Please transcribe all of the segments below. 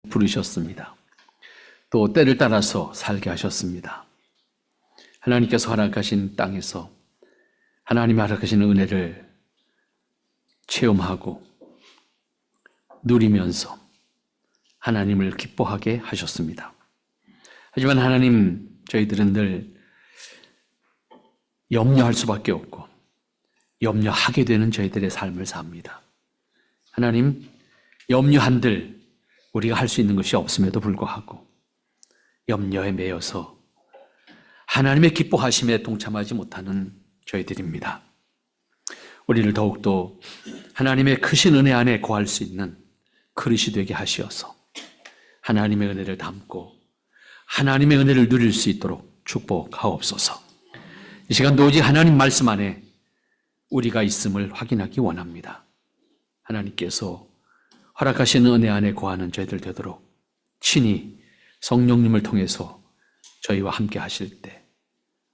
부르셨습니다. 또 때를 따라서 살게 하셨습니다. 하나님께서 허락하신 땅에서 하나님이 허락하신 은혜를 체험하고 누리면서 하나님을 기뻐하게 하셨습니다. 하지만 하나님, 저희들은 늘 염려할 수밖에 없고 염려하게 되는 저희들의 삶을 삽니다. 하나님, 염려한들 우리가 할 수 있는 것이 없음에도 불구하고 염려에 매여서 하나님의 기뻐하심에 동참하지 못하는 저희들입니다. 우리를 더욱더 하나님의 크신 은혜 안에 거할 수 있는 그릇이 되게 하시어서 하나님의 은혜를 담고 하나님의 은혜를 누릴 수 있도록 축복하옵소서. 이 시간도 오직 하나님 말씀 안에 우리가 있음을 확인하기 원합니다. 하나님께서 허락하신 은혜 안에 거하는 저희들 되도록 친히 성령님을 통해서 저희와 함께 하실 때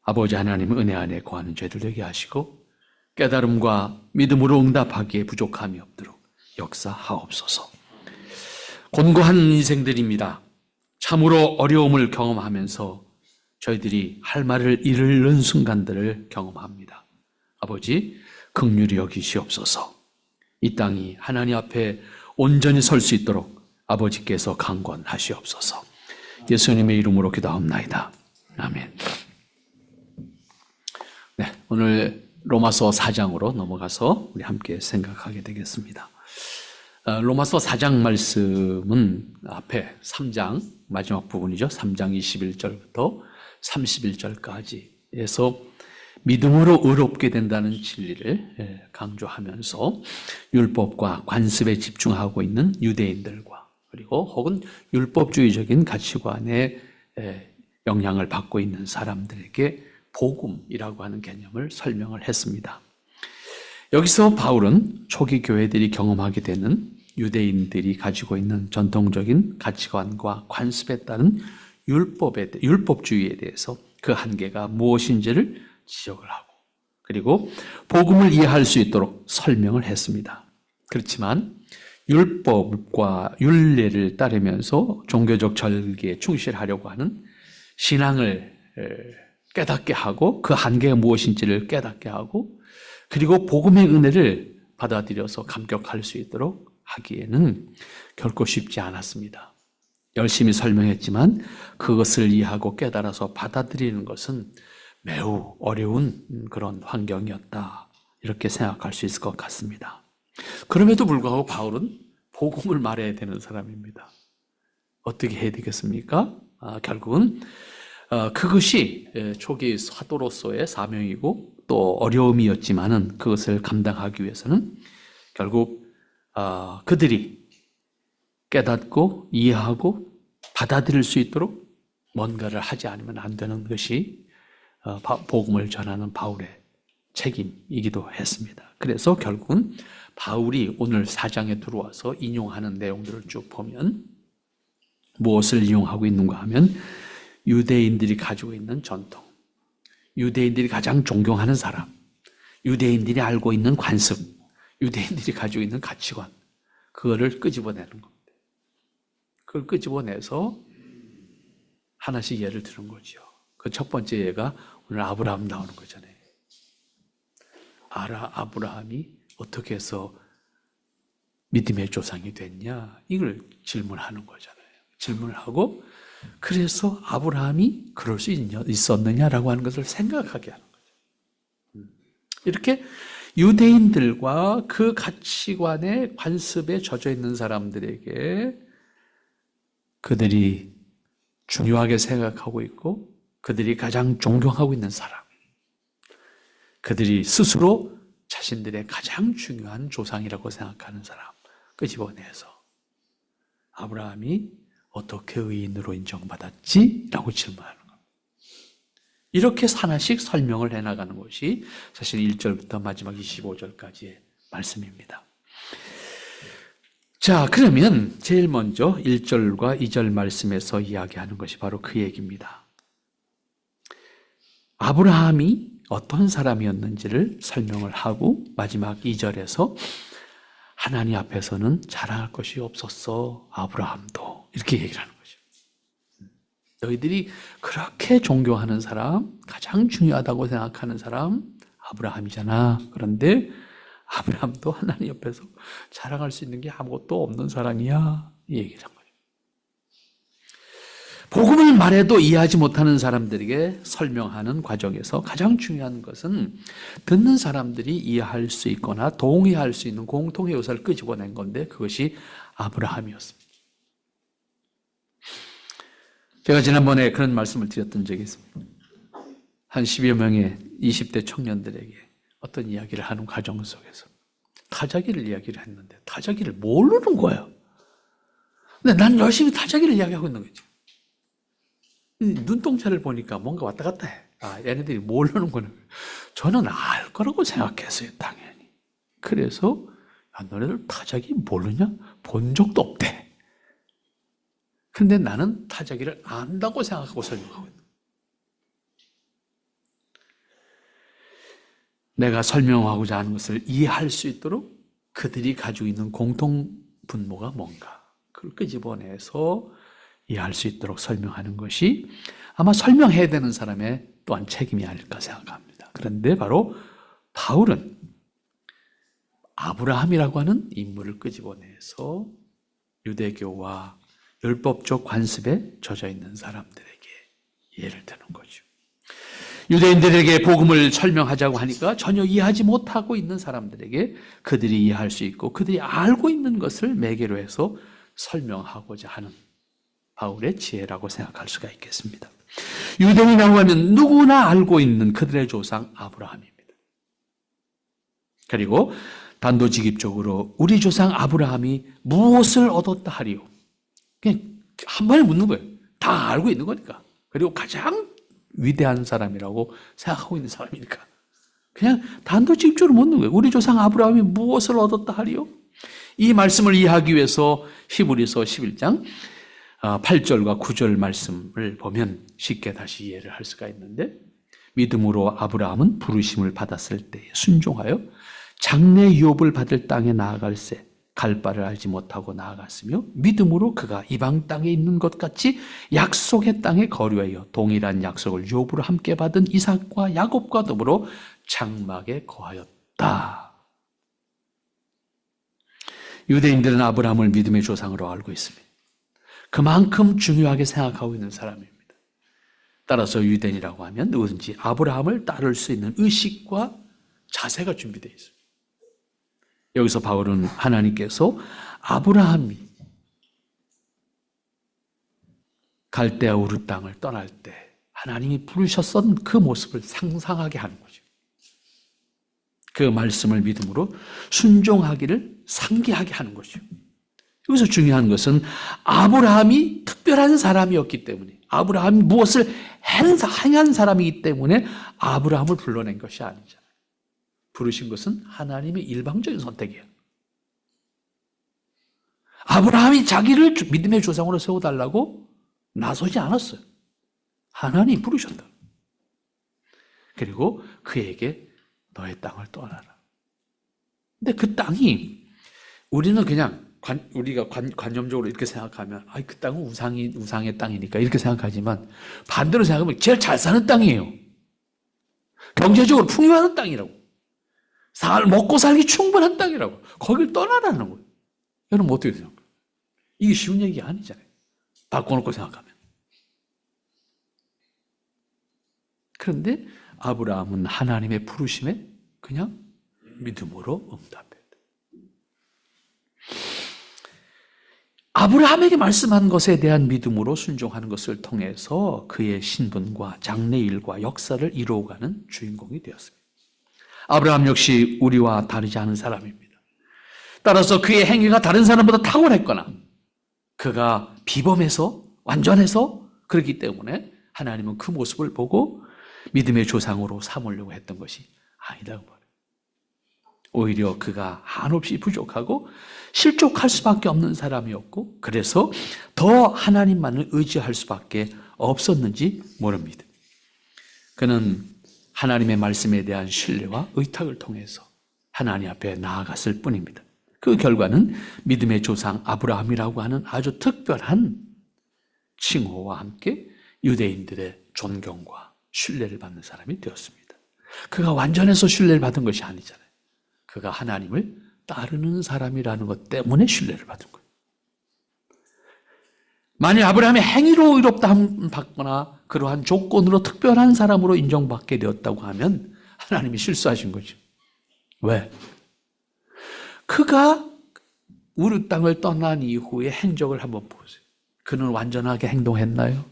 아버지 하나님 은혜 안에 거하는 저희들 되게 하시고 깨달음과 믿음으로 응답하기에 부족함이 없도록 역사하옵소서. 곤고한 인생들입니다. 참으로 어려움을 경험하면서 저희들이 할 말을 잃는 순간들을 경험합니다. 아버지, 긍휼히 여기시옵소서. 이 땅이 하나님 앞에 온전히 설 수 있도록 아버지께서 강권하시옵소서. 예수님의 이름으로 기도합나이다. 아멘. 네, 오늘 로마서 4장으로 넘어가서 우리 함께 생각하게 되겠습니다. 로마서 4장 말씀은 앞에 3장 마지막 부분이죠. 3장 21절부터 31절까지에서 믿음으로 의롭게 된다는 진리를 강조하면서 율법과 관습에 집중하고 있는 유대인들과 그리고 혹은 율법주의적인 가치관에 영향을 받고 있는 사람들에게 복음이라고 하는 개념을 설명을 했습니다. 여기서 바울은 초기 교회들이 경험하게 되는 유대인들이 가지고 있는 전통적인 가치관과 관습에 따른 율법주의에 대해서 그 한계가 무엇인지를 지적을 하고 그리고 복음을 이해할 수 있도록 설명을 했습니다. 그렇지만 율법과 율례를 따르면서 종교적 절기에 충실하려고 하는 신앙을 깨닫게 하고 그 한계가 무엇인지를 깨닫게 하고 그리고 복음의 은혜를 받아들여서 감격할 수 있도록 하기에는 결코 쉽지 않았습니다. 열심히 설명했지만 그것을 이해하고 깨달아서 받아들이는 것은 매우 어려운 그런 환경이었다. 이렇게 생각할 수 있을 것 같습니다. 그럼에도 불구하고 바울은 복음을 말해야 되는 사람입니다. 어떻게 해야 되겠습니까? 결국은 그것이 초기 사도로서의 사명이고 또 어려움이었지만은 그것을 감당하기 위해서는 결국 그들이 깨닫고 이해하고 받아들일 수 있도록 뭔가를 하지 않으면 안 되는 것이 복음을 전하는 바울의 책임이기도 했습니다. 그래서 결국은 바울이 오늘 4장에 들어와서 인용하는 내용들을 쭉 보면 무엇을 이용하고 있는가 하면 유대인들이 가지고 있는 전통, 유대인들이 가장 존경하는 사람, 유대인들이 알고 있는 관습, 유대인들이 가지고 있는 가치관, 그거를 끄집어내는 겁니다. 그걸 끄집어내서 하나씩 예를 드는 거죠. 그 첫 번째 예가 오늘 아브라함 나오는 거잖아요. 아브라함이 어떻게 해서 믿음의 조상이 됐냐? 이걸 질문하는 거잖아요. 질문을 하고 그래서 아브라함이 그럴 수 있었느냐라고 하는 것을 생각하게 하는 거죠. 이렇게 유대인들과 그 가치관의 관습에 젖어 있는 사람들에게 그들이 중요하게 생각하고 있고 그들이 가장 존경하고 있는 사람, 그들이 스스로 자신들의 가장 중요한 조상이라고 생각하는 사람 끄집어내서 아브라함이 어떻게 의인으로 인정받았지? 라고 질문하는 겁니다. 이렇게 하나씩 설명을 해나가는 것이 사실 1절부터 마지막 25절까지의 말씀입니다. 자, 그러면 제일 먼저 1절과 2절 말씀에서 이야기하는 것이 바로 그 얘기입니다. 아브라함이 어떤 사람이었는지를 설명을 하고 마지막 2절에서 하나님 앞에서는 자랑할 것이 없었어, 아브라함도. 이렇게 얘기를 하는 거죠. 너희들이 그렇게 존경하는 사람, 가장 중요하다고 생각하는 사람 아브라함이잖아. 그런데 아브라함도 하나님 옆에서 자랑할 수 있는 게 아무것도 없는 사람이야. 이 얘기를 한 거예요. 복음을 말해도 이해하지 못하는 사람들에게 설명하는 과정에서 가장 중요한 것은 듣는 사람들이 이해할 수 있거나 동의할 수 있는 공통의 요소를 끄집어낸 건데 그것이 아브라함이었습니다. 제가 지난번에 그런 말씀을 드렸던 적이 있습니다. 한 10여 명의 20대 청년들에게 어떤 이야기를 하는 과정 속에서 타자기를 이야기를 했는데 타자기를 모르는 거예요. 근데 난 열심히 타자기를 이야기하고 있는 거죠. 눈동자를 보니까 뭔가 왔다 갔다 해. 아, 얘네들이 모르는 거는 저는 알 거라고 생각했어요, 당연히. 그래서 야, 너네들 타자기 모르냐? 본 적도 없대. 근데 나는 타자기를 안다고 생각하고 설명하고 있는 거예요. 내가 설명하고자 하는 것을 이해할 수 있도록 그들이 가지고 있는 공통 분모가 뭔가 그걸 끄집어내서 이해할 수 있도록 설명하는 것이 아마 설명해야 되는 사람의 또한 책임이 아닐까 생각합니다. 그런데 바로 바울은 아브라함이라고 하는 인물을 끄집어내서 유대교와 율법적 관습에 젖어 있는 사람들에게 예를 드는 거죠. 유대인들에게 복음을 설명하자고 하니까 전혀 이해하지 못하고 있는 사람들에게 그들이 이해할 수 있고 그들이 알고 있는 것을 매개로 해서 설명하고자 하는 바울의 지혜라고 생각할 수가 있겠습니다. 유대인이라고 하면 누구나 알고 있는 그들의 조상 아브라함입니다. 그리고 단도직입적으로 우리 조상 아브라함이 무엇을 얻었다 하리요? 그냥 한 번에 묻는 거예요. 다 알고 있는 거니까. 그리고 가장 위대한 사람이라고 생각하고 있는 사람이니까. 그냥 단도직입적으로 묻는 거예요. 우리 조상 아브라함이 무엇을 얻었다 하리요? 이 말씀을 이해하기 위해서 히브리서 11장 8절과 9절 말씀을 보면 쉽게 다시 이해를 할 수가 있는데 믿음으로 아브라함은 부르심을 받았을 때에 순종하여 장래 유업을 받을 땅에 나아갈새 갈 바를 알지 못하고 나아갔으며 믿음으로 그가 이방 땅에 있는 것 같이 약속의 땅에 거류하여 동일한 약속을 유업으로 함께 받은 이삭과 야곱과 더불어 장막에 거하였다. 유대인들은 아브라함을 믿음의 조상으로 알고 있습니다. 그만큼 중요하게 생각하고 있는 사람입니다. 따라서 유대인이라고 하면 누구든지 아브라함을 따를 수 있는 의식과 자세가 준비되어 있습니다. 여기서 바울은 하나님께서 아브라함이 갈대아 우르 땅을 떠날 때 하나님이 부르셨던 그 모습을 상상하게 하는 거죠. 그 말씀을 믿음으로 순종하기를 상기하게 하는 거죠. 여기서 중요한 것은 아브라함이 특별한 사람이었기 때문에 아브라함이 무엇을 행한 사람이기 때문에 아브라함을 불러낸 것이 아니잖아요. 부르신 것은 하나님의 일방적인 선택이에요. 아브라함이 자기를 믿음의 조상으로 세워달라고 나서지 않았어요. 하나님이 부르셨다. 그리고 그에게 너의 땅을 떠나라. 근데 그 땅이 우리는 그냥 우리가 관념적으로 이렇게 생각하면 그 땅은 우상의 땅이니까 이렇게 생각하지만 반대로 생각하면 제일 잘 사는 땅이에요. 경제적으로 풍요한 땅이라고. 먹고 살기 충분한 땅이라고. 거길 떠나라는 거예요. 여러분 어떻게 생각해요? 이게 쉬운 얘기 아니잖아요. 바꿔놓고 생각하면. 그런데 아브라함은 하나님의 부르심에 그냥 믿음으로 응답했다. 아브라함에게 말씀한 것에 대한 믿음으로 순종하는 것을 통해서 그의 신분과 장래일과 역사를 이루어가는 주인공이 되었습니다. 아브라함 역시 우리와 다르지 않은 사람입니다. 따라서 그의 행위가 다른 사람보다 탁월했거나 그가 비범해서 완전해서 그렇기 때문에 하나님은 그 모습을 보고 믿음의 조상으로 삼으려고 했던 것이 아니라고 말해요. 오히려 그가 한없이 부족하고 실족할 수밖에 없는 사람이었고 그래서 더 하나님만을 의지할 수밖에 없었는지 모릅니다. 그는 하나님의 말씀에 대한 신뢰와 의탁을 통해서 하나님 앞에 나아갔을 뿐입니다. 그 결과는 믿음의 조상 아브라함이라고 하는 아주 특별한 칭호와 함께 유대인들의 존경과 신뢰를 받는 사람이 되었습니다. 그가 완전해서 신뢰를 받은 것이 아니잖아요. 그가 하나님을 따르는 사람이라는 것 때문에 신뢰를 받은 거예요. 만일 아브라함의 행위로 의롭다함을 받거나 그러한 조건으로 특별한 사람으로 인정받게 되었다고 하면 하나님이 실수하신 거죠. 왜? 그가 우르 땅을 떠난 이후의 행적을 한번 보세요. 그는 완전하게 행동했나요?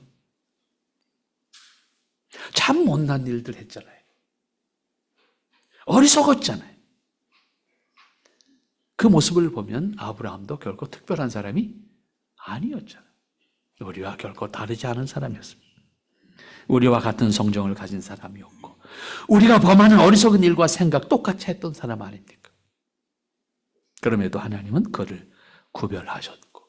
참 못난 일들 했잖아요. 어리석었잖아요. 그 모습을 보면 아브라함도 결코 특별한 사람이 아니었잖아요. 우리와 결코 다르지 않은 사람이었습니다. 우리와 같은 성정을 가진 사람이었고 우리가 범하는 어리석은 일과 생각 똑같이 했던 사람 아닙니까? 그럼에도 하나님은 그를 구별하셨고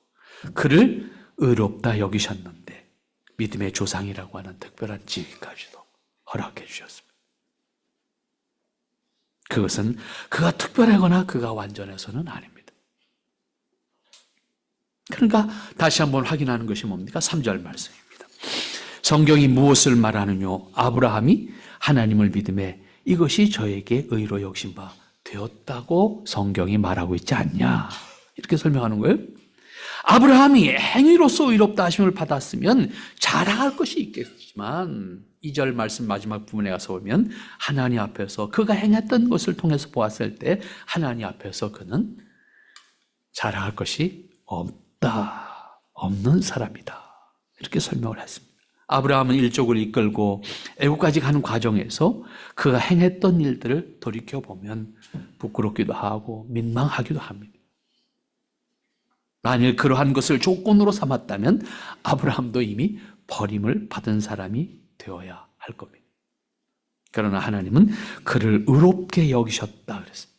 그를 의롭다 여기셨는데 믿음의 조상이라고 하는 특별한 지위까지도 허락해 주셨습니다. 그것은 그가 특별하거나 그가 완전해서는 아닙니다. 그러니까 다시 한번 확인하는 것이 뭡니까? 3절 말씀입니다. 성경이 무엇을 말하느뇨? 아브라함이 하나님을 믿음에 이것이 저에게 의로 여기신 바 되었다고 성경이 말하고 있지 않냐? 이렇게 설명하는 거예요. 아브라함이 행위로서 의롭다 하심을 받았으면 자랑할 것이 있겠지만 2절 말씀 마지막 부분에 가서 보면 하나님 앞에서 그가 행했던 것을 통해서 보았을 때 하나님 앞에서 그는 자랑할 것이 없는 사람이다. 이렇게 설명을 했습니다. 아브라함은 일족을 이끌고 애국까지 가는 과정에서 그가 행했던 일들을 돌이켜보면 부끄럽기도 하고 민망하기도 합니다. 만일 그러한 것을 조건으로 삼았다면 아브라함도 이미 버림을 받은 사람이 되어야 할 겁니다. 그러나 하나님은 그를 의롭게 여기셨다 그랬습니다.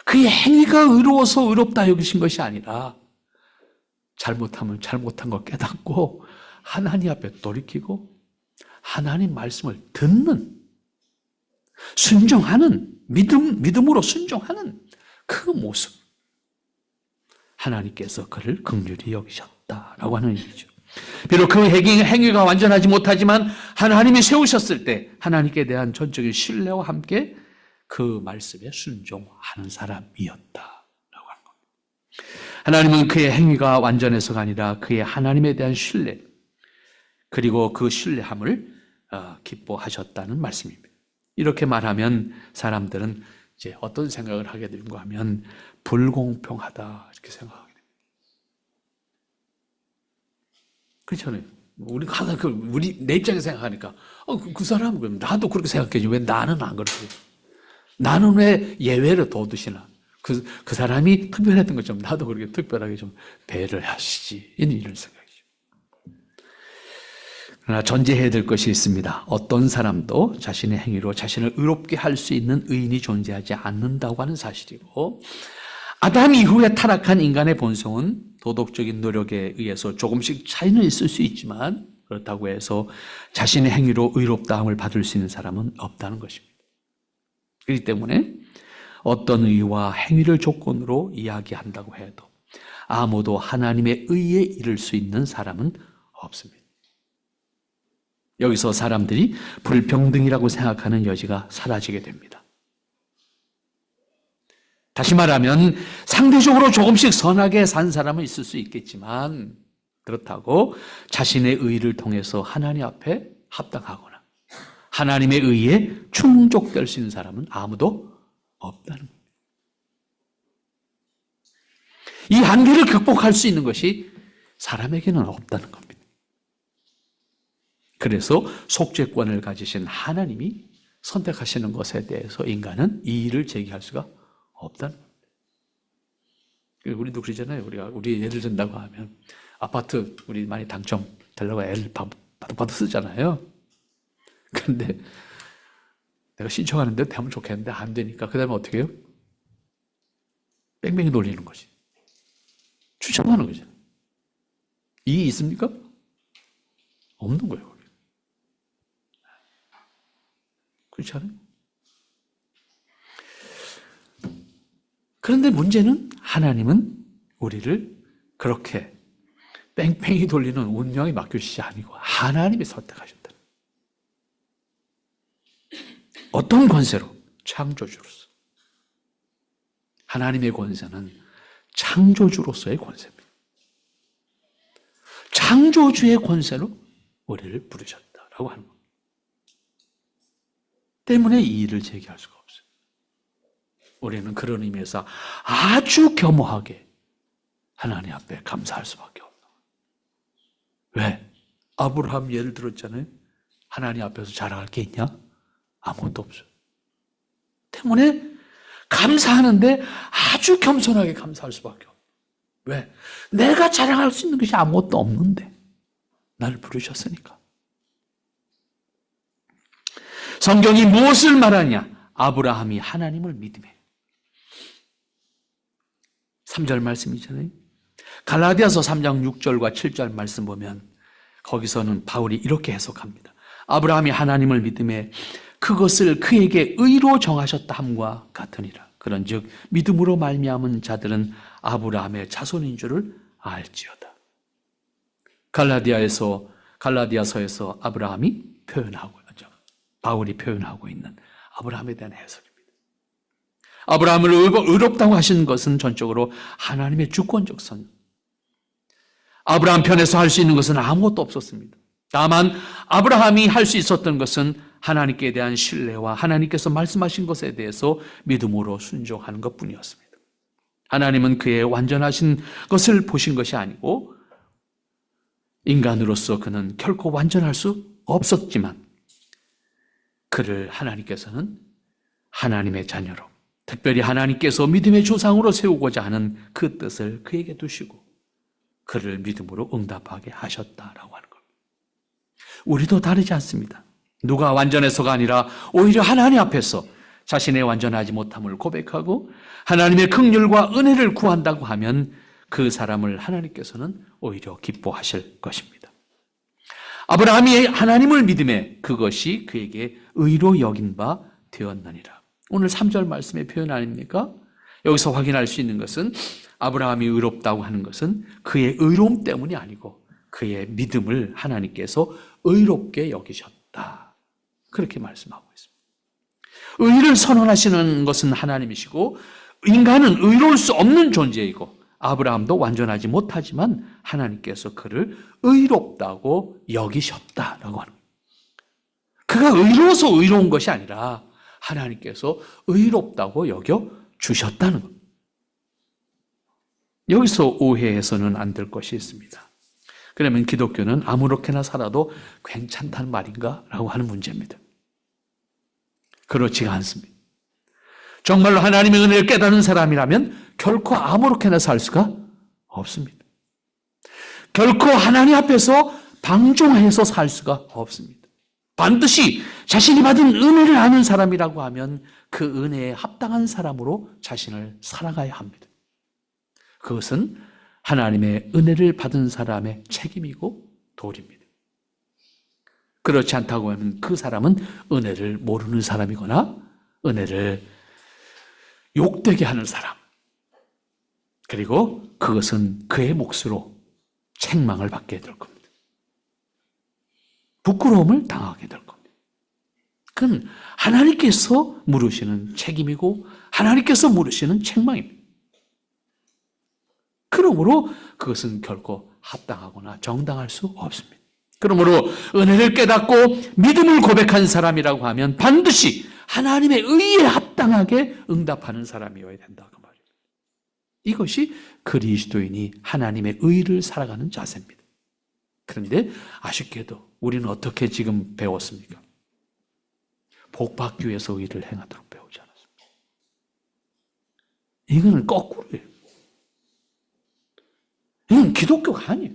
그의 행위가 의로워서 의롭다 여기신 것이 아니라 잘못하면 잘못한 걸 깨닫고 하나님 앞에 돌이키고 하나님 말씀을 듣는 순종하는 믿음으로 순종하는 그 모습 하나님께서 그를 긍휼히 여기셨다라고 하는 얘기죠. 비록 그 행위가 완전하지 못하지만 하나님이 세우셨을 때 하나님께 대한 전적인 신뢰와 함께 그 말씀에 순종하는 사람이었다라고 하는 겁니다. 하나님은 그의 행위가 완전해서가 아니라 그의 하나님에 대한 신뢰 그리고 그 신뢰함을 기뻐하셨다는 말씀입니다. 이렇게 말하면 사람들은 이제 어떤 생각을 하게 되는가 하면 불공평하다 이렇게 생각하게 됩니다. 그렇잖아요. 우리가 항상 내 입장에서 생각하니까 그 사람은 그럼 나도 그렇게 생각해야지 왜 나는 안 그렇게? 나는 왜 예외를 둬두시나? 그 사람이 특별했던 것처럼 나도 그렇게 특별하게 좀 배를 하시지 이런 생각이죠. 그러나 전제해야 될 것이 있습니다. 어떤 사람도 자신의 행위로 자신을 의롭게 할 수 있는 의인이 존재하지 않는다고 하는 사실이고 아담 이후에 타락한 인간의 본성은 도덕적인 노력에 의해서 조금씩 차이는 있을 수 있지만 그렇다고 해서 자신의 행위로 의롭다함을 받을 수 있는 사람은 없다는 것입니다. 그렇기 때문에 어떤 의와 행위를 조건으로 이야기한다고 해도 아무도 하나님의 의에 이를 수 있는 사람은 없습니다. 여기서 사람들이 불평등이라고 생각하는 여지가 사라지게 됩니다. 다시 말하면 상대적으로 조금씩 선하게 산 사람은 있을 수 있겠지만 그렇다고 자신의 의를 통해서 하나님 앞에 합당하거나 하나님의 의에 충족될 수 있는 사람은 아무도 없다는 겁니다. 이 한계를 극복할 수 있는 것이 사람에게는 없다는 겁니다. 그래서 속죄권을 가지신 하나님이 선택하시는 것에 대해서 인간은 이의를 제기할 수가 없다는 겁니다. 우리도 그러잖아요. 우리 예를 든다고 하면 아파트 우리 많이 당첨되려고 애를 바득바득 쓰잖아요. 그런데 내가 신청하는데 되면 좋겠는데 안 되니까 그 다음에 어떻게 해요? 뺑뺑이 돌리는 거지. 추첨하는 거죠. 이의 있습니까? 없는 거예요. 그렇지 않아요? 그런데 문제는 하나님은 우리를 그렇게 뺑뺑이 돌리는 운명이 맡길 것이 아니고 하나님이 선택하셨다. 어떤 권세로? 창조주로서. 하나님의 권세는 창조주로서의 권세입니다. 창조주의 권세로 우리를 부르셨다라고 하는 겁니다. 때문에 이 일을 제기할 수가 없어요. 우리는 그런 의미에서 아주 겸허하게 하나님 앞에 감사할 수밖에 없는 거예요. 왜? 아브라함 예를 들었잖아요. 하나님 앞에서 자랑할 게 있냐? 아무것도 없어요. 때문에 감사하는데 아주 겸손하게 감사할 수밖에 없어요. 왜? 내가 자랑할 수 있는 것이 아무것도 없는데 나를 부르셨으니까. 성경이 무엇을 말하냐? 아브라함이 하나님을 믿음에. 3절 말씀이잖아요. 갈라디아서 3장 6절과 7절 말씀 보면 거기서는 바울이 이렇게 해석합니다. 아브라함이 하나님을 믿음에 그것을 그에게 의로 정하셨다 함과 같으니라. 그런즉 믿음으로 말미암은 자들은 아브라함의 자손인 줄을 알지어다. 갈라디아서에서 아브라함이 바울이 표현하고 있는 아브라함에 대한 해석입니다. 아브라함을 의롭다고 하신 것은 전적으로 하나님의 주권적 선. 아브라함 편에서 할 수 있는 것은 아무것도 없었습니다. 다만 아브라함이 할 수 있었던 것은 하나님께 대한 신뢰와 하나님께서 말씀하신 것에 대해서 믿음으로 순종하는 것뿐이었습니다. 하나님은 그의 완전하신 것을 보신 것이 아니고 인간으로서 그는 결코 완전할 수 없었지만 그를 하나님께서는 하나님의 자녀로 특별히 하나님께서 믿음의 조상으로 세우고자 하는 그 뜻을 그에게 두시고 그를 믿음으로 응답하게 하셨다라고 하는 겁니다. 우리도 다르지 않습니다. 누가 완전해서가 아니라 오히려 하나님 앞에서 자신의 완전하지 못함을 고백하고 하나님의 긍휼과 은혜를 구한다고 하면 그 사람을 하나님께서는 오히려 기뻐하실 것입니다. 아브라함이 하나님을 믿음에 그것이 그에게 의로 여긴 바 되었느니라. 오늘 3절 말씀의 표현 아닙니까? 여기서 확인할 수 있는 것은 아브라함이 의롭다고 하는 것은 그의 의로움 때문이 아니고 그의 믿음을 하나님께서 의롭게 여기셨다. 그렇게 말씀하고 있습니다. 의를 선언하시는 것은 하나님이시고 인간은 의로울 수 없는 존재이고 아브라함도 완전하지 못하지만 하나님께서 그를 의롭다고 여기셨다라고 하는 거예요. 그가 의로워서 의로운 것이 아니라 하나님께서 의롭다고 여겨주셨다는 겁니다. 여기서 오해해서는 안 될 것이 있습니다. 그러면 기독교는 아무렇게나 살아도 괜찮다는 말인가? 라고 하는 문제입니다. 그렇지가 않습니다. 정말로 하나님의 은혜를 깨닫는 사람이라면 결코 아무렇게나 살 수가 없습니다. 결코 하나님 앞에서 방종해서 살 수가 없습니다. 반드시 자신이 받은 은혜를 아는 사람이라고 하면 그 은혜에 합당한 사람으로 자신을 살아가야 합니다. 그것은 하나님의 은혜를 받은 사람의 책임이고 도리입니다. 그렇지 않다고 하면 그 사람은 은혜를 모르는 사람이거나 은혜를 욕되게 하는 사람, 그리고 그것은 그의 몫으로 책망을 받게 될 겁니다. 부끄러움을 당하게 될 겁니다. 그건 하나님께서 물으시는 책임이고 하나님께서 물으시는 책망입니다. 그러므로 그것은 결코 합당하거나 정당할 수 없습니다. 그러므로 은혜를 깨닫고 믿음을 고백한 사람이라고 하면 반드시 하나님의 의에 합당하게 응답하는 사람이어야 된다 그 말입니다. 이것이 그리스도인이 하나님의 의를 살아가는 자세입니다. 그런데 아쉽게도 우리는 어떻게 지금 배웠습니까? 복 받기 위해서 의를 행하도록 배우지 않았습니다. 이거는 거꾸로예요. 이건 기독교가 아니에요.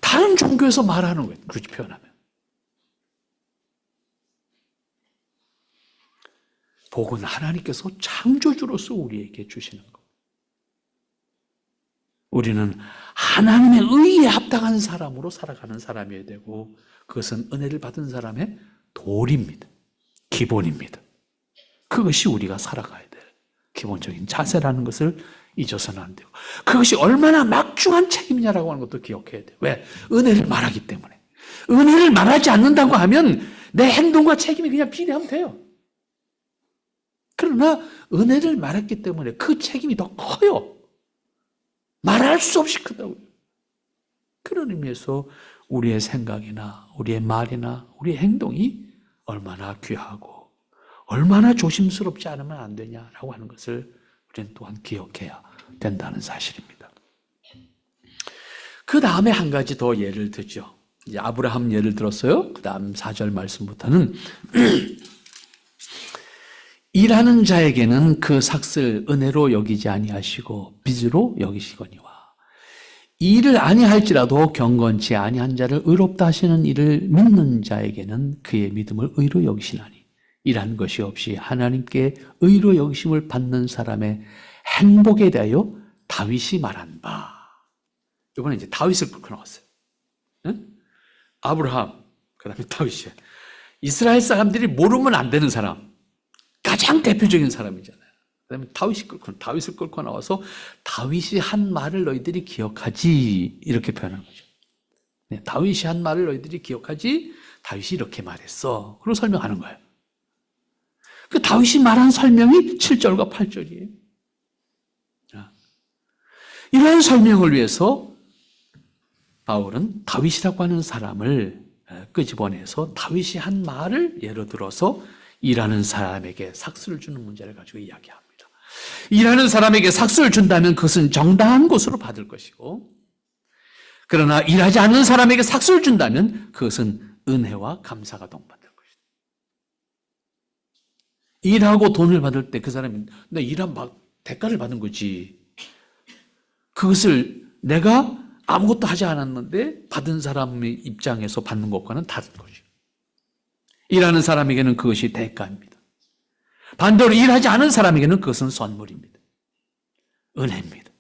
다른 종교에서 말하는 거예요. 굳이 표현하면. 복은 하나님께서 창조주로서 우리에게 주시는 것. 우리는 하나님의 의에 합당한 사람으로 살아가는 사람이어야 되고 그것은 은혜를 받은 사람의 도리입니다. 기본입니다. 그것이 우리가 살아가야 될 기본적인 자세라는 것을 잊어서는 안 되고, 그것이 얼마나 막중한 책임이냐라고 하는 것도 기억해야 돼요. 왜? 은혜를 말하기 때문에. 은혜를 말하지 않는다고 하면 내 행동과 책임이 그냥 비례하면 돼요. 그러나 은혜를 말했기 때문에 그 책임이 더 커요. 말할 수 없이 크다고요. 그런 의미에서 우리의 생각이나 우리의 말이나 우리의 행동이 얼마나 귀하고 얼마나 조심스럽지 않으면 안 되냐라고 하는 것을 우리는 또한 기억해야 된다는 사실입니다. 그 다음에 한 가지 더 예를 들죠. 이제 아브라함 예를 들었어요. 그 다음 4절 말씀부터는 일하는 자에게는 그 삭을 은혜로 여기지 아니하시고 빚으로 여기시거니와 일을 아니할지라도 경건치 아니한 자를 의롭다 하시는 일을 믿는 자에게는 그의 믿음을 의로 여기시나니 일한 것이 없이 하나님께 의로 여기심을 받는 사람의 행복에 대하여 다윗이 말한 바. 이번에 이제 다윗을 끌고 나왔어요. 응? 아브라함, 그 다음에 다윗이. 이스라엘 사람들이 모르면 안 되는 사람. 가장 대표적인 사람이잖아요. 그다음에 다윗을 끌고 나와서 다윗이 한 말을 너희들이 기억하지 이렇게 표현한 거죠. 네, 다윗이 한 말을 너희들이 기억하지. 다윗이 이렇게 말했어. 그리고 설명하는 거예요. 그 다윗이 말한 설명이 7절과 8절이에요. 이러한 설명을 위해서 바울은 다윗이라고 하는 사람을 끄집어내서 다윗이 한 말을 예로 들어서 일하는 사람에게 삭스를 주는 문제를 가지고 이야기합니다. 일하는 사람에게 삭스를 준다면 그것은 정당한 것으로 받을 것이고, 그러나 일하지 않는 사람에게 삭스를 준다면 그것은 은혜와 감사가 동반될 것이다. 일하고 돈을 받을 때 그 사람이 내 일한 대가를 받은 거지. 그것을 내가 아무것도 하지 않았는데 받은 사람의 입장에서 받는 것과는 다른 것이죠. 일하는 사람에게는 그것이 대가입니다. 반대로 일하지 않은 사람에게는 그것은 선물입니다. 은혜입니다.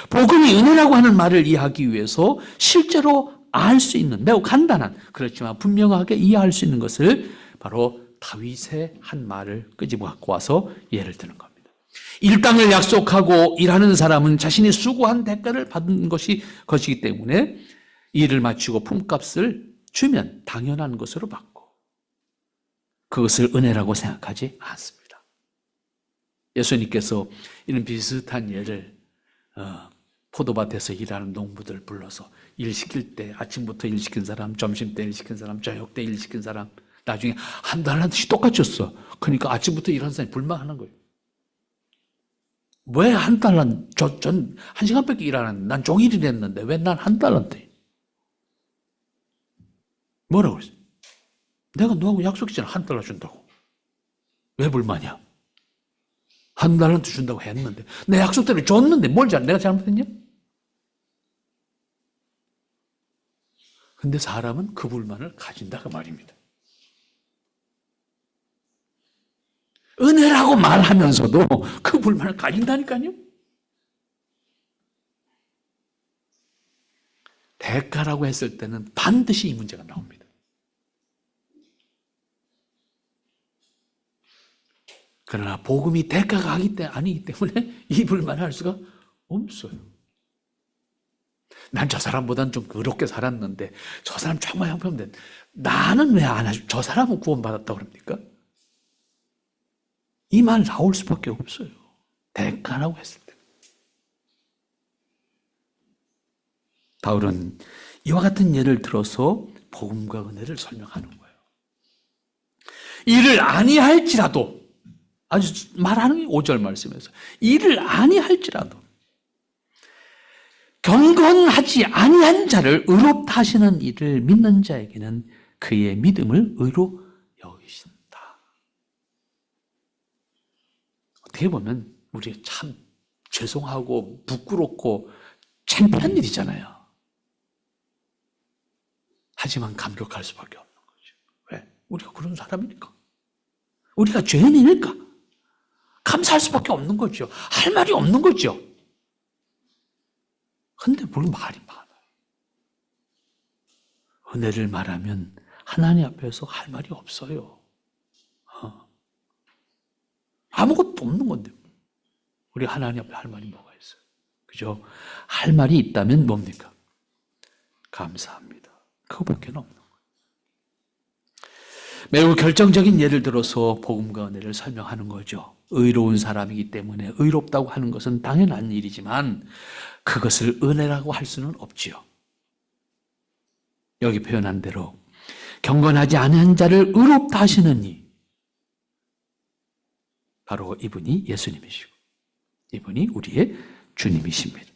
복음이 은혜라고 하는 말을 이해하기 위해서 실제로 알 수 있는 매우 간단한, 그렇지만 분명하게 이해할 수 있는 것을 바로 다윗의 한 말을 끄집어 갖고 와서 예를 드는 겁니다. 일당을 약속하고 일하는 사람은 자신이 수고한 대가를 받은 것이기 때문에 일을 마치고 품값을 주면 당연한 것으로 받고 그것을 은혜라고 생각하지 않습니다. 예수님께서 이런 비슷한 예를 포도밭에서 일하는 농부들 불러서 일 시킬 때 아침부터 일 시킨 사람, 점심 때 일 시킨 사람, 저녁 때 일 시킨 사람 나중에 한 달란트씩 똑같이 줬어. 그러니까 아침부터 일하는 사람이 불만하는 거예요. 왜 한 달란, 전 한 시간밖에 일 안 했는데 난 종일 일했는데 왜 난 한 달란트? 뭐라고 그랬어? 내가 너하고 약속했잖아. 한 달러 준다고. 왜 불만이야? 한 달란트 준다고 했는데 내 약속대로 줬는데 내가 잘못했냐? 근데 사람은 그 불만을 가진다 그 말입니다. 은혜라고 말하면서도 그 불만을 가진다니까요. 대가라고 했을 때는 반드시 이 문제가 나옵니다. 그러나 복음이 대가가 아니기 때문에 이 불만을 할 수가 없어요. 난 저 사람보다는 좀 의롭게 살았는데 저 사람 정말 형편없는데 나는 왜 안 하죠? 저 사람은 구원받았다고 그럽니까? 이 말 나올 수밖에 없어요. 대가라고 했을 때. 바울은 이와 같은 예를 들어서 복음과 은혜를 설명하는 거예요. 이를 아니할지라도 아주 말하는 게 5절 말씀에서 이를 아니할지라도 경건하지 아니한 자를 의롭다 하시는 이를 믿는 자에게는 그의 믿음을 의로 여기신다. 어떻게 보면 우리 참 죄송하고 부끄럽고 창피한 일이잖아요. 하지만 감격할 수밖에 없는 거죠. 왜? 우리가 그런 사람이니까. 우리가 죄인이니까. 감사할 수밖에 없는 거죠. 할 말이 없는 거죠. 근데 뭘 말이 많아요. 은혜를 말하면 하나님 앞에서 할 말이 없어요. 아무것도 없는 건데. 우리 하나님 앞에 할 말이 뭐가 있어요? 그죠? 할 말이 있다면 뭡니까? 감사합니다. 그거밖에 없는 거예요. 매우 결정적인 예를 들어서 복음과 은혜를 설명하는 거죠. 의로운 사람이기 때문에 의롭다고 하는 것은 당연한 일이지만 그것을 은혜라고 할 수는 없지요. 여기 표현한 대로 경건하지 않은 자를 의롭다 하시는 이, 바로 이분이 예수님이시고 이분이 우리의 주님이십니다.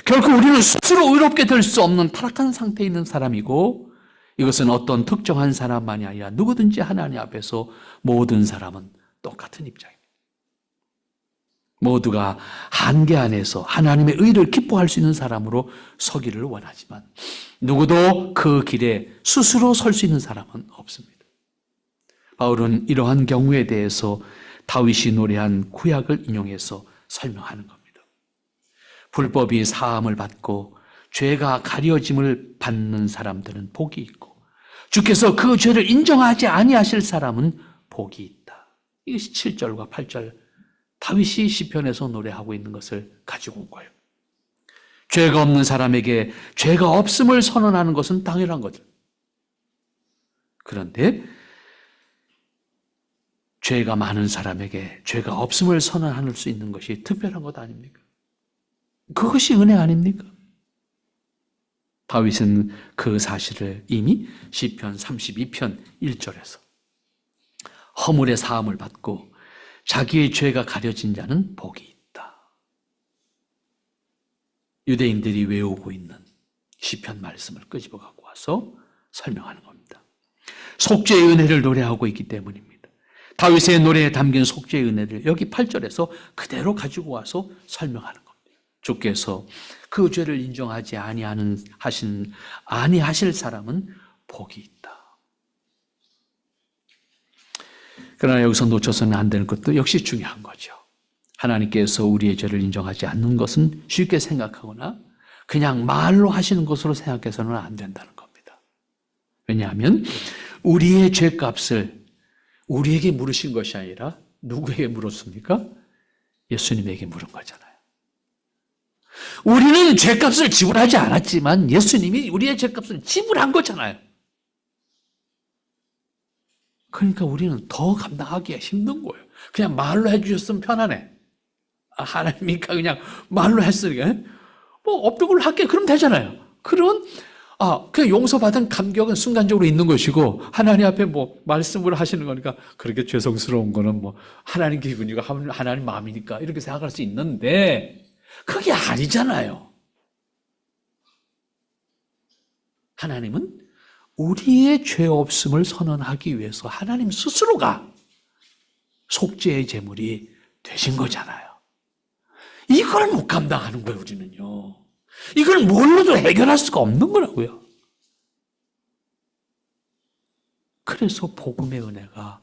결코 우리는 스스로 의롭게 될 수 없는 타락한 상태에 있는 사람이고 이것은 어떤 특정한 사람만이 아니라 누구든지 하나님 앞에서 모든 사람은 똑같은 입장입니다. 모두가 한계 안에서 하나님의 의를 기뻐할 수 있는 사람으로 서기를 원하지만 누구도 그 길에 스스로 설 수 있는 사람은 없습니다. 바울은 이러한 경우에 대해서 다윗이 노래한 구약을 인용해서 설명하는 겁니다. 불법이 사함을 받고 죄가 가려짐을 받는 사람들은 복이 있고 주께서 그 죄를 인정하지 아니하실 사람은 복이 있다. 이것이 7절과 8절 다윗이 시편에서 노래하고 있는 것을 가지고 온 거예요. 죄가 없는 사람에게 죄가 없음을 선언하는 것은 당연한 거죠. 그런데 죄가 많은 사람에게 죄가 없음을 선언할 수 있는 것이 특별한 것 아닙니까? 그것이 은혜 아닙니까? 다윗은 그 사실을 이미 시편 32편 1절에서 허물의 사함을 받고 자기의 죄가 가려진 자는 복이 있다. 유대인들이 외우고 있는 시편 말씀을 끄집어 갖고 와서 설명하는 겁니다. 속죄의 은혜를 노래하고 있기 때문입니다. 다윗의 노래에 담긴 속죄의 은혜를 여기 8절에서 그대로 가지고 와서 설명하는 겁니다. 주께서 그 죄를 인정하지 아니하실 사람은 복이 있다. 그러나 여기서 놓쳐서는 안 되는 것도 역시 중요한 거죠. 하나님께서 우리의 죄를 인정하지 않는 것은 쉽게 생각하거나 그냥 말로 하시는 것으로 생각해서는 안 된다는 겁니다. 왜냐하면 우리의 죄값을 우리에게 물으신 것이 아니라 누구에게 물었습니까? 예수님에게 물은 거잖아요. 우리는 죄값을 지불하지 않았지만 예수님이 우리의 죄값을 지불한 거잖아요. 그러니까 우리는 더 감당하기가 힘든 거예요. 그냥 말로 해주셨으면 편하네. 하나님이니까 그냥 말로 했으니까 뭐 없던 걸로 할게 그럼 되잖아요. 그런 그냥 용서받은 감격은 순간적으로 있는 것이고 하나님 앞에 뭐 말씀을 하시는 거니까 그렇게 죄송스러운 거는 뭐 하나님 기분이고 하나님 마음이니까 이렇게 생각할 수 있는데 그게 아니잖아요. 하나님은 우리의 죄 없음을 선언하기 위해서 하나님 스스로가 속죄의 제물이 되신 거잖아요. 이걸 못 감당하는 거예요, 우리는요. 이걸 뭘로도 해결할 수가 없는 거라고요. 그래서 복음의 은혜가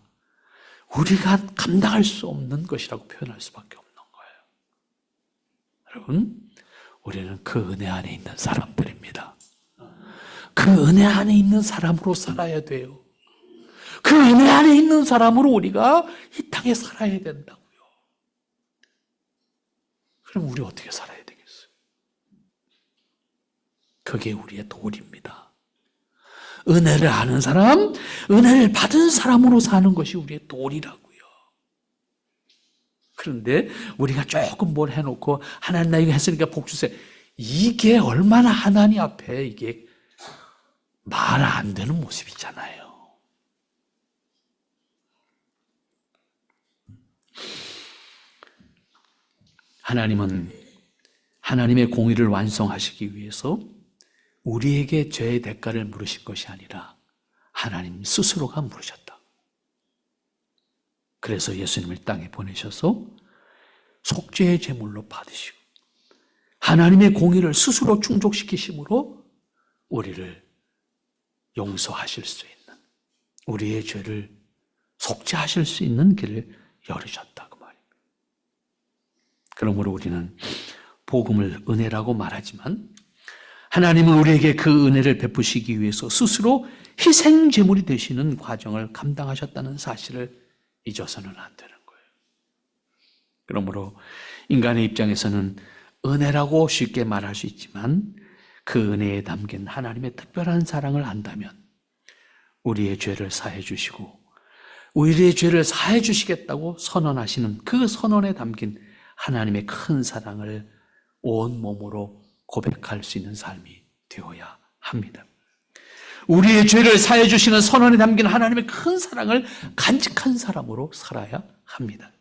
우리가 감당할 수 없는 것이라고 표현할 수밖에 없는 거예요. 여러분, 우리는 그 은혜 안에 있는 사람들입니다. 그 은혜 안에 있는 사람으로 살아야 돼요. 그 은혜 안에 있는 사람으로 우리가 이 땅에 살아야 된다고요. 그럼 우리 어떻게 살아야 되겠어요? 그게 우리의 도리입니다. 은혜를 아는 사람, 은혜를 받은 사람으로 사는 것이 우리의 도리라고요. 그런데 우리가 조금 뭘 해놓고 하나님 나 이거 했으니까 복 주세요. 이게 얼마나 하나님 앞에 이게 말 안 되는 모습이잖아요. 하나님은 하나님의 공의를 완성하시기 위해서 우리에게 죄의 대가를 물으신 것이 아니라 하나님 스스로가 물으셨다. 그래서 예수님을 땅에 보내셔서 속죄의 제물로 받으시고 하나님의 공의를 스스로 충족시키심으로 우리를 용서하실 수 있는, 우리의 죄를 속죄하실 수 있는 길을 열으셨다 그 말입니다. 그러므로 우리는 복음을 은혜라고 말하지만 하나님은 우리에게 그 은혜를 베푸시기 위해서 스스로 희생 제물이 되시는 과정을 감당하셨다는 사실을 잊어서는 안 되는 거예요. 그러므로 인간의 입장에서는 은혜라고 쉽게 말할 수 있지만 그 은혜에 담긴 하나님의 특별한 사랑을 안다면 우리의 죄를 사해 주시고 우리의 죄를 사해 주시겠다고 선언하시는 그 선언에 담긴 하나님의 큰 사랑을 온 몸으로 고백할 수 있는 삶이 되어야 합니다. 우리의 죄를 사해 주시는 선언에 담긴 하나님의 큰 사랑을 간직한 사람으로 살아야 합니다.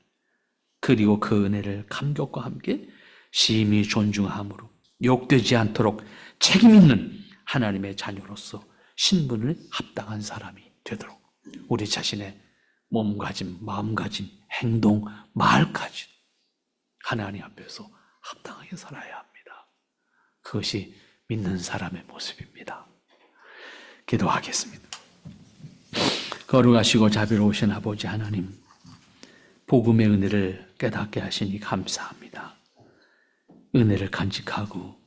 그리고 그 은혜를 감격과 함께 심히 존중함으로 욕되지 않도록 책임 있는 하나님의 자녀로서 신분을 합당한 사람이 되도록 우리 자신의 몸가짐, 마음가짐, 행동, 말까지 하나님 앞에서 합당하게 살아야 합니다. 그것이 믿는 사람의 모습입니다. 기도하겠습니다. 거룩하시고 자비로우신 아버지 하나님, 복음의 은혜를 깨닫게 하시니 감사합니다. 은혜를 간직하고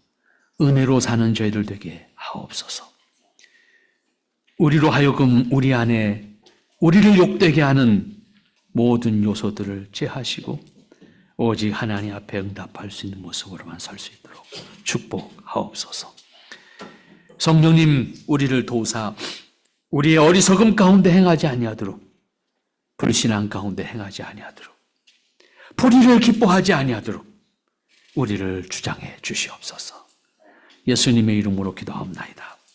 은혜로 사는 저희들 되게 하옵소서. 우리로 하여금 우리 안에 우리를 욕되게 하는 모든 요소들을 제하시고 오직 하나님 앞에 응답할 수 있는 모습으로만 살 수 있도록 축복하옵소서. 성령님, 우리를 도우사 우리의 어리석음 가운데 행하지 아니하도록, 불신앙 가운데 행하지 아니하도록, 불의를 기뻐하지 아니하도록 우리를 주장해 주시옵소서. 예수님의 이름으로 기도하옵나이다.